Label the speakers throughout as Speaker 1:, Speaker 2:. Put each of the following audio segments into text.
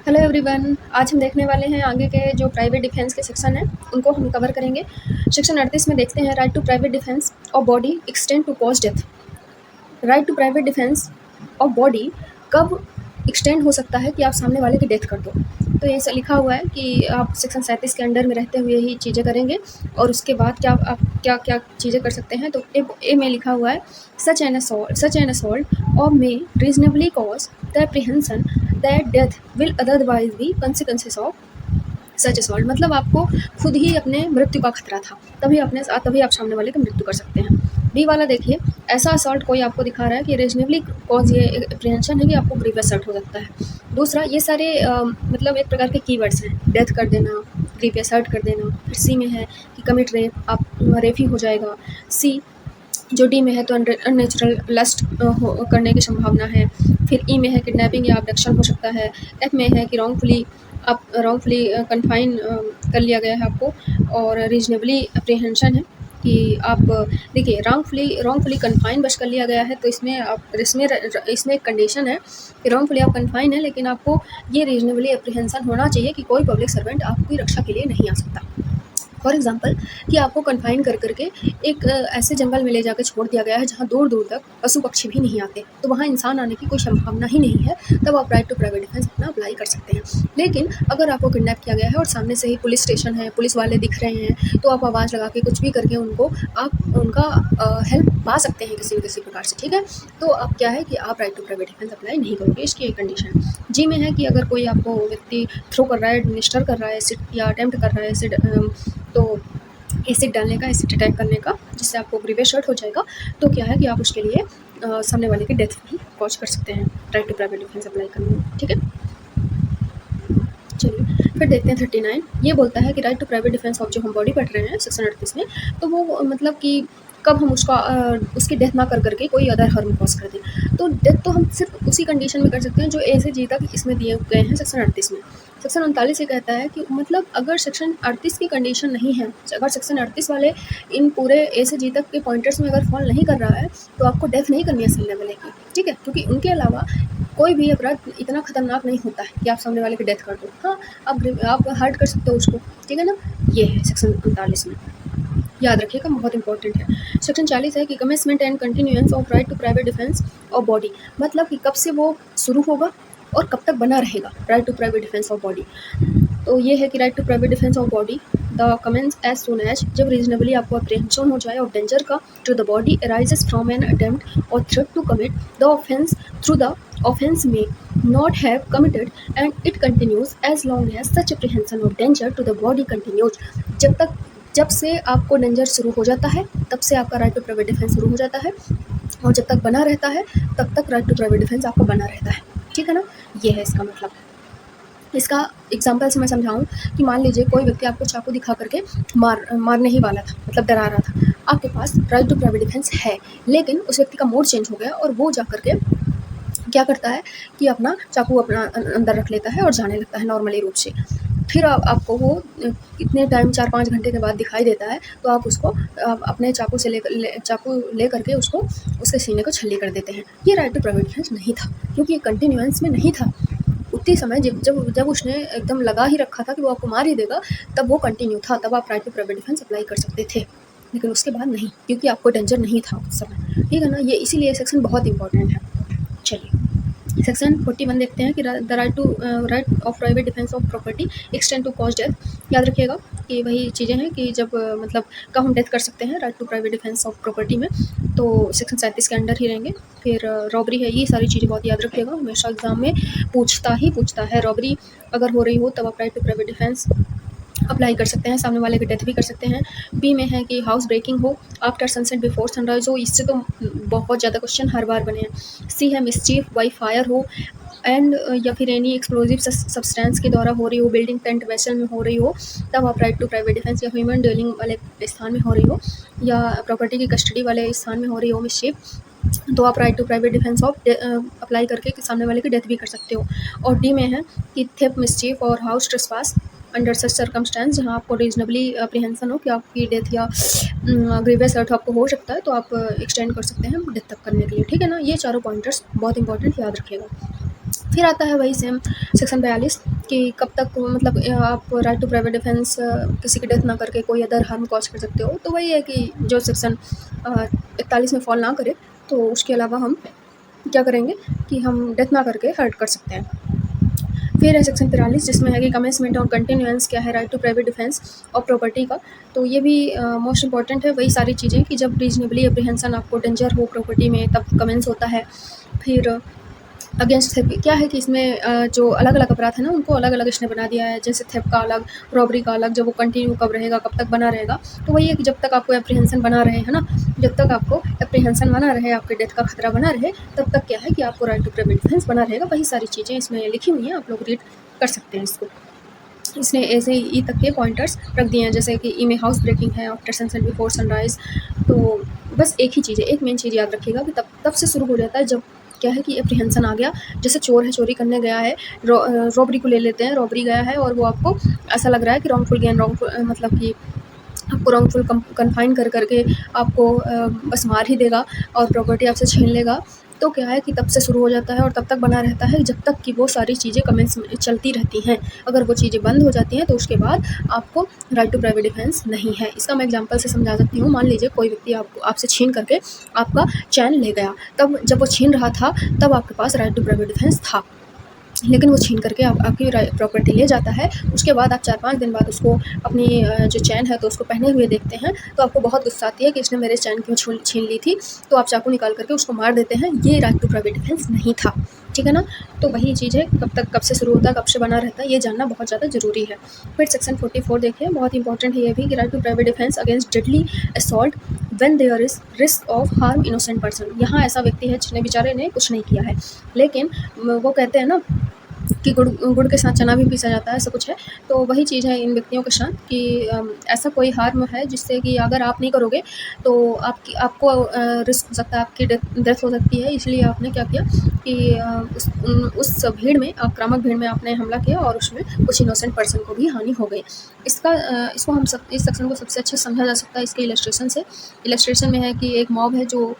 Speaker 1: Hello everyone, आज हम देखने वाले हैं आगे के जो प्राइवेट डिफेंस के सेक्शन हैं उनको हम कवर करेंगे। सेक्शन 38 में देखते हैं right to private defence of body extend to cause death. Right to private defence of body कब एक्सटेंड हो सकता है कि आप सामने वाले की डेथ कर दो। तो ये लिखा हुआ है कि आप सेक्शन 37 के अंडर में रहते हुए ही चीज़ें करेंगे और उसके बाद क्या आप क्या क्या चीज़ें कर सकते हैं। तो ए में लिखा हुआ है सच एन असॉल्ट और may reasonably cause the apprehension that death will otherwise be consequences of such assault. मतलब आपको खुद ही अपने मृत्यु का खतरा था, तभी आप सामने वाले की मृत्यु कर सकते हैं। बी वाला देखिए, ऐसा असॉल्ट कोई आपको दिखा रहा है कि रीजनेबली कॉज ये एप्रीहेंशन है कि आपको ग्रीवियस हर्ट हो सकता है। दूसरा, ये सारे मतलब एक प्रकार के कीवर्ड्स हैं, डेथ कर देना, ग्रीवियस हर्ट कर देना। फिर सी में है कि कमिट रेप, आप रेप ही हो जाएगा। सी जो डी में है तो अननेचुरल लस्ट करने की संभावना है। फिर ई में है किडनैपिंग या अबडक्शन हो सकता है। एफ में है कि रॉन्गफुली कन्फाइन कर लिया गया है आपको। और रीजनेबली अप्रीहेंशन है कि आप देखिए रॉन्गफुली कन्फाइन बस कर लिया गया है, तो इसमें एक कंडीशन है कि रॉन्गफुली आप कन्फाइन है, लेकिन आपको ये रीजनेबली अप्रीहेंशन होना चाहिए कि कोई पब्लिक सर्वेंट आपकी रक्षा के लिए नहीं आ सकता। फॉर एग्जाम्पल कि आपको कन्फाइन कर करके एक ऐसे जंगल में ले जाकर छोड़ दिया गया है जहाँ दूर दूर तक पशु पक्षी भी नहीं आते, तो वहाँ इंसान आने की कोई संभावना ही नहीं है, तब आप राइट टू प्राइवेट डिफेंस अपना अप्लाई कर सकते हैं। लेकिन अगर आपको किडनैप किया गया है और सामने से ही पुलिस स्टेशन है, पुलिस वाले दिख रहे हैं, तो आप आवाज़ लगा के कुछ भी करके उनका हेल्प पा सकते हैं किसी न किसी प्रकार से, ठीक है। तो अब क्या है कि आप right to private defence apply नहीं करोगे, इसकी एक कंडीशन। जी में है कि अगर कोई आपको व्यक्ति थ्रो कर रहा है, एडमिनिस्टर कर रहा है एसिड या अटेम्प्ट कर रहा है एसिड, तो एसिड डालने का, एसिड अटैक करने का, जिससे आपको ग्रीवियस हर्ट हो जाएगा, तो क्या है कि आप उसके लिए सामने वाले की डेथ भी कॉज कर सकते हैं right to private defence apply करने में, ठीक है। चलिए फिर देखते हैं 39। ये बोलता है कि right to private defence of जो हम बॉडी पढ़ रहे हैं सेक्शन 38 में, तो वो मतलब कि कब हम उसकी डेथ ना कर करके कोई अदर हार्म कॉज कर दें। तो डेथ तो हम सिर्फ उसी कंडीशन में कर सकते हैं जो ए से जी तक इसमें दिए गए हैं सेक्शन 38 में। सेक्शन 39 ये कहता है कि मतलब अगर सेक्शन 38 की कंडीशन नहीं है, अगर सेक्शन 38 वाले इन पूरे ए से जी तक के पॉइंटर्स में अगर फॉल नहीं कर रहा है, तो आपको डेथ नहीं करनी है सामने वाले की, ठीक है। क्योंकि उनके अलावा कोई भी अपराध इतना खतरनाक नहीं होता है कि आप सामने वाले की डेथ कर दो। हाँ, आप हर्ट कर सकते हो उसको, ठीक है ना। ये है सेक्शन 39 में, याद रखिएगा, बहुत इंपॉर्टेंट है। सेक्शन 40 है कि commencement and continuance of right to private defence of body, मतलब कि कब से वो शुरू होगा और कब तक बना रहेगा right to private defence of body. तो ये है कि right to private defence of body the commences as soon as, जब रीजनेबली आपको अप्रीहेंशन हो जाए और डेंजर का to the body arises from an attempt और threat to commit the offence through the offense may not have committed and it continues as long as such apprehension of danger to the body continues। जब से आपको danger शुरू हो जाता है, तब से आपका राइट टू प्राइवेट डिफेंस शुरू हो जाता है, और जब तक बना रहता है तब तक राइट टू प्राइवेट डिफेंस आपका बना रहता है, ठीक है ना। ये है इसका मतलब। इसका एग्जाम्पल से मैं समझाऊं कि मान लीजिए कोई व्यक्ति आपको चाकू दिखा करके मारने ही वाला था, मतलब डरा रहा था। आपके पास राइट टू प्राइवेट डिफेंस है, लेकिन उस व्यक्ति का मूड चेंज हो गया और वो जा करके क्या करता है कि अपना चाकू अपना अंदर रख लेता है और जाने लगता है नॉर्मली रूप से। फिर आपको वो कितने टाइम 4-5 घंटे के बाद दिखाई देता है, तो आप उसको अपने चाकू ले करके उसको उसके सीने को छल्ली कर देते हैं। ये राइट टू प्राइवेट डिफेंस नहीं था, क्योंकि ये कंटिन्यूएंस में नहीं था। उतनी समय जब उसने एकदम लगा ही रखा था कि वो आपको मार ही देगा, तब वो कंटिन्यू था, तब आप right to private defence apply कर सकते थे, लेकिन उसके बाद नहीं, क्योंकि आपको डेंजर नहीं था उस समय, ठीक है ना। ये इसीलिए सेक्शन बहुत इंपॉर्टेंट है। चलिए सेक्शन 41 देखते हैं कि the right of private defence of property extend to cause death. याद रखिएगा कि वही चीज़ें हैं कि जब मतलब कब हम डेथ कर सकते हैं right to private defence of property में, तो सेक्शन 37 के अंडर ही रहेंगे। फिर रॉबरी है, ये सारी चीज़ें बहुत याद रखिएगा, हमेशा एग्जाम में पूछता है। रॉबरी अगर हो रही हो तब आप right to private defence apply कर सकते हैं, सामने वाले की डेथ भी कर सकते हैं। बी में है कि हाउस ब्रेकिंग हो, आफ्टर सनसेट बिफोर सनराइज हो, इससे तो बहुत ज़्यादा क्वेश्चन हर बार बने हैं। सी है मिसचीफ बाई फायर हो एंड या फिर एनी एक्सप्लोजिव सब्सटेंस के द्वारा हो रही हो, बिल्डिंग टेंट वेसल में हो रही हो, तब आप राइट टू प्राइवेट डिफेंस, या ह्यूमन डीलिंग वाले स्थान में हो रही हो, या प्रॉपर्टी की कस्टडी वाले स्थान में हो रही हो मिसचीफ, तो आप right to private defence of apply करके सामने वाले की डेथ भी कर सकते हो। और डी में है कि थेफ्ट मिसचीफ और house trespass under such circumstance, जहाँ आपको रीजनेबली अप्रीहेंशन हो कि आपकी डेथ या ग्रीवियस हर्ट आपको हो सकता है, तो आप एक्सटेंड कर सकते हैं डेथ तक करने के लिए, ठीक है ना। ये चारों पॉइंटर्स बहुत इंपॉर्टेंट, याद रखिएगा। फिर आता है वही सेम सेक्शन 42 कि कब तक मतलब आप राइट टू प्राइवेट डिफेंस किसी की डेथ ना करके कोई अदर हार्म कॉज कर सकते हो। तो वही है कि जो सेक्शन 41 में फॉल ना करे तो उसके अलावा हम क्या करेंगे कि हम डेथ ना करके हर्ट कर सकते हैं। फिर है सेक्शन 43 जिसमें है कि कमेंसमेंट और कंटिन्यूएंस क्या है राइट टू प्राइवेट डिफेंस और प्रॉपर्टी का। तो ये भी मोस्ट इंपॉर्टेंट है, वही सारी चीज़ें कि जब रीजनेबली एप्रीहेंशन आपको डेंजर हो प्रॉपर्टी में तब कमेंस होता है। फिर अगेंस्ट थेफ्ट क्या है कि इसमें जो अलग अलग अपराध है ना उनको अलग अलग इसने बना दिया है, जैसे थेफ्ट का अलग, रॉबरी का अलग, जब वो कंटिन्यू कब रहेगा, कब तक बना रहेगा। तो वही है कि जब तक आपको एप्रीहेंशन बना रहे है ना, जब तक आपको एप्रीहेंशन बना रहे, आपके डेथ का खतरा बना रहे, तब तक क्या है कि आपको राइट टू प्राइवेट डिफेंस बना रहेगा। वही सारी चीज़ें इसमें लिखी हुई हैं, आप लोग रीड कर सकते हैं इसको। इसने ऐसे ही ई तक के पॉइंटर्स रख दिए हैं, जैसे कि ई में हाउस ब्रेकिंग है, आफ्टर सनसेट बिफोर सनराइज। तो बस एक ही चीज़ है, एक मेन चीज़ याद रखिएगा कि तब तब से शुरू हो जाता है जब क्या है कि एप्रीहेंशन आ गया। जैसे चोर है, चोरी करने गया है, रॉबरी को ले लेते हैं, रॉबरी गया है और वो आपको ऐसा लग रहा है कि रॉन्गफुल गेन, रॉन्गफुल मतलब कि आपको रॉन्गफुल कन्फाइन कर करके आपको बस मार ही देगा और प्रॉपर्टी आपसे छीन लेगा। तो क्या है कि तब से शुरू हो जाता है और तब तक बना रहता है जब तक कि वो सारी चीज़ें कमेंट्स में चलती रहती हैं। अगर वो चीज़ें बंद हो जाती हैं तो उसके बाद आपको राइट टू प्राइवेट डिफेंस नहीं है। इसका मैं एग्जांपल से समझा सकती हूँ। मान लीजिए कोई व्यक्ति आपको आपसे छीन करके आपका चैन ले गया, तब जब वो छीन रहा था तब आपके पास राइट टू प्राइवेट डिफेंस था, लेकिन वो छीन करके आपकी प्रॉपर्टी ले जाता है। उसके बाद आप 4-5 दिन बाद उसको अपनी जो चैन है तो उसको पहने हुए देखते हैं, तो आपको बहुत गुस्सा आती है कि इसने मेरे चैन क्यों छीन ली थी। तो आप चाकू निकाल करके उसको मार देते हैं। ये राइट टू प्राइवेट डिफेंस नहीं था, ठीक है ना। तो वही चीज़ है, कब से शुरू होता है, कब से बना रहता है, ये जानना बहुत ज़्यादा ज़रूरी है। फिर सेक्शन 44 देखिए, बहुत इंपॉर्टेंट है ये भी कि right to private defence against deadly assault when there is risk of harm innocent person. यहाँ ऐसा व्यक्ति है जिसने बेचारे ने कुछ नहीं किया है, लेकिन वो कहते हैं ना कि गुड़ गुड़ के साथ चना भी पीसा जाता है, ऐसा कुछ है। तो वही चीज़ है इन व्यक्तियों के साथ कि ऐसा कोई हार्म है जिससे कि अगर आप नहीं करोगे तो आपको रिस्क हो सकता है, आपकी डेथ हो सकती है। इसलिए आपने क्या किया कि उस भीड़ में, आक्रामक भीड़ में आपने हमला किया और उसमें कुछ इनोसेंट पर्सन को भी हानि हो गई। इसको हम सब इस सेक्शन को सबसे अच्छा समझा जा सकता है इसके इलस्ट्रेशन से। इलस्ट्रेशन में है कि एक मॉब है जो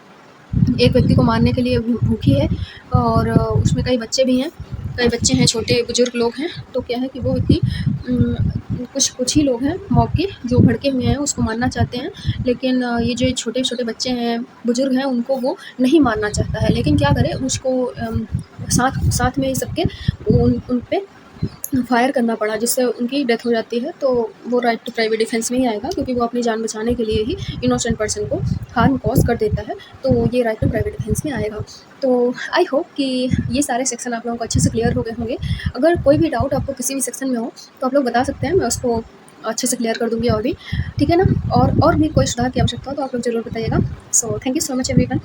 Speaker 1: एक व्यक्ति को मारने के लिए भूखी है और उसमें कई बच्चे भी हैं, कई बच्चे हैं, छोटे बुजुर्ग लोग हैं। तो क्या है कि वो व्यक्ति कुछ ही लोग हैं मॉब के जो भड़के हुए हैं, उसको मारना चाहते हैं। लेकिन ये जो छोटे छोटे बच्चे हैं, बुजुर्ग हैं, उनको वो नहीं मारना चाहता है। लेकिन क्या करे, उसको साथ साथ में सबके उन पे फायर करना पड़ा, जिससे उनकी डेथ हो जाती है। तो वो राइट टू प्राइवेट डिफेंस में ही आएगा, क्योंकि वो अपनी जान बचाने के लिए ही इनोसेंट पर्सन को हार्म कॉज कर देता है। तो ये राइट टू प्राइवेट डिफेंस में आएगा। तो आई होप कि ये सारे सेक्शन आप लोगों को अच्छे से क्लियर हो गए होंगे। अगर कोई भी डाउट आपको किसी भी सेक्शन में हो तो आप लोग बता सकते हैं, मैं उसको अच्छे से क्लियर कर दूँगी और भी, ठीक है ना। और भी कोई सुधार की आवश्यकता हो तो आप लोग ज़रूर बताइएगा। So thank you so much everyone.